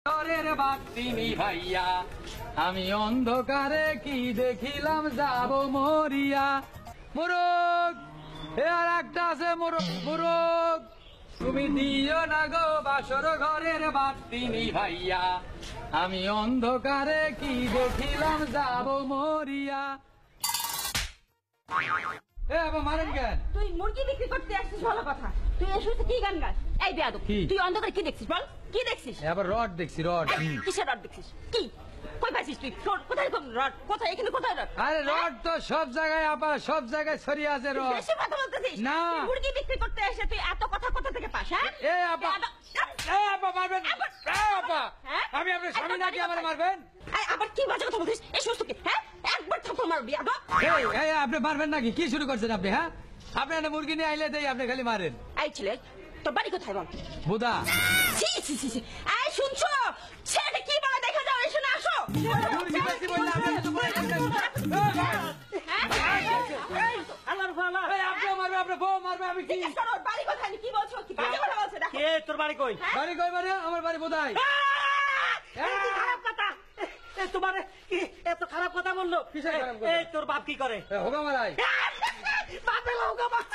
বাতি ভাইয়া আমি অন্ধকারে কি দেখিলাম যাব মরিয়া। মুরগ এ আর একটা আছে মুরগ তুমি দিও না গো বাসর ঘরের বাতি ভাইয়া আমি অন্ধকারে কি দেখিলাম যাব মরিয়া। এ আবার মারেন কেন? তুই মুরগি বিক্রি করতে আসছিস ভালো কথা, তুই এর সাথে কি গান গাস? এই বেয়াদব, তুই অন্ধকারে কি দেখছিস বল? কি দেখছিস? আবার রড দেখছি রড। কিসের রড দেখছিস? কি কই পাইছিস তুই? কোথায় রড? কোথায় এখানে কোথায় রড? আরে রড তো সব জায়গায় আবার সব জায়গায় ছড়িয়ে আছে রড। বেশি কথা বলতেছিস না। মুরগি বিক্রি করতে এসে তুই এত কথা কোথা থেকে পাস? হ্যাঁ এ আপা মারবেন? আমি আপনার স্বামী নাকি আমার মারবেন? আবার কি বাজে কথা বলছিস? এই সমস্ত কি? হ্যাঁ একবার থাপ্পড় মার বেয়াদব। আপনি মারবেন নাকি? কি শুরু করছেন আপনি? হ্যাঁ আপনি একটা মুরগি নিয়ে আইলে দেই আপনি খালি মারেন। এই ছেলে তোর বাড়ি কোথায় বল? বুদা। ছি ছি ছি ছি, এই শুনছো? ছেলে কি বলে দেখে যাও, এসে না আসো। মুরগি বেশি বললে আপনি তো বলে আল্লাহর ফালা আপনি মারবে আপনার বউ মারবে আমি কি? বাড়ি কোথায়? কি বলছো? কি বাজে কথা বলছো? দেখো কে তোর বাড়ি কই? বাড়ি কই মানে? আমার বাড়ি বুদাই। খারাপ কথা। তোমার কি এত খারাপ কথা বললো? কিসের খারাপ কথা? এই তোর বাপ কি করে? হোগা মারাই। বাপে লোকা বাপ।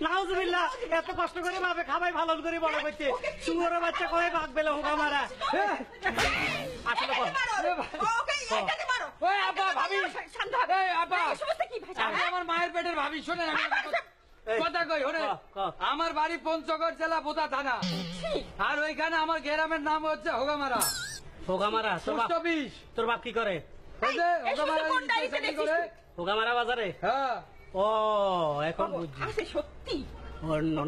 নাউজুবিল্লাহ, এত কষ্ট করে বাপে খাবাই ভালো করে বড় করছে। শুয়োর বাচ্চা কয়ে বাপ বেলে হোগা মারা। আসলে বল। ওকে এটাকে মারো। ওই আপা ভাবি। শান্ত হবে। এই আপা। এই সমস্ত কি ভাই? আপনি আমার মায়ের পেটের ভাবি শোনেন আমি কথা কই ওরে। আমার বাড়ি পঞ্চগড় জেলা বোদা থানা আর ওইখানে আমার গ্রামের নাম হচ্ছে হোগামারা। হোগা মারা তোর বাপ? তোর বাপ কি করে? হোগামারা বাজারে? হ্যাঁ। ও এখন বুঝছি। আছে সত্যি।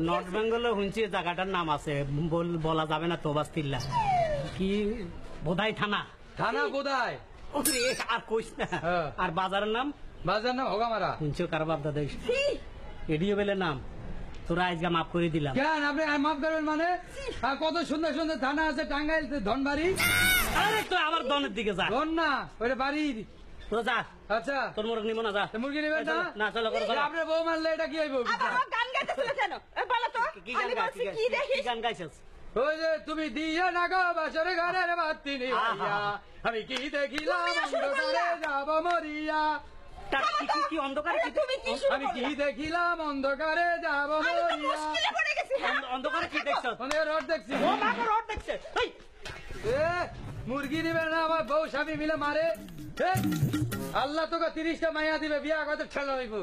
নর্থ বেঙ্গলে শুনছি জায়গাটার নাম আছে, বলা যাবে না তো বাস্তিল্লা। কি বোধাই থানা? থানা বোধাই। আর কইস না। আর বাজারের নাম? বাজার নাম হোগামারা। শুনছো কার বাপ দাদা? এডিও বেলে নাম। তোরা আজকে মাফ করে দিলাম। কেন আপনি মাফ করবেন মানে? কত সুন্দর সুন্দর থানা আছে টাঙ্গাইল ধনবাড়ি। আরে তো আমার দনের দিকে যা। ধন না ওটা বাড়ির। তোরা যা। আচ্ছা তোর মুরগ নিব না, যা। মুরগি নেবেন না? না চলো করো চলো। আপনার বউ মারলে এটা কি হইব? আবার গান গাইতেছিল কেন? বলো তো। কি গান আমি বলছি কি কি দেখিস? গান গাইছিস? ওই যে তুমি দিও না গো বাসর ঘরের বাতি ভাইয়া আমি কি দেখিলাম অন্ধকারে যাব মরিয়া। কি অন্ধকারে? তুমি কি শুরু আমি কি দেখিলাম অন্ধকারে যাব মরিয়া। মুশকিলে পড়ে গেছি। অন্ধকারে কি দেখছ? রড দেখছি। ও মা গো, রড দেখছে। এই এ মুরগি দিবে না আমার বউ স্বামী মিলে মারে। আল্লাহ তোকে 30টা মাইয়া দিবে বিয়া করতে ঠেলা হইব।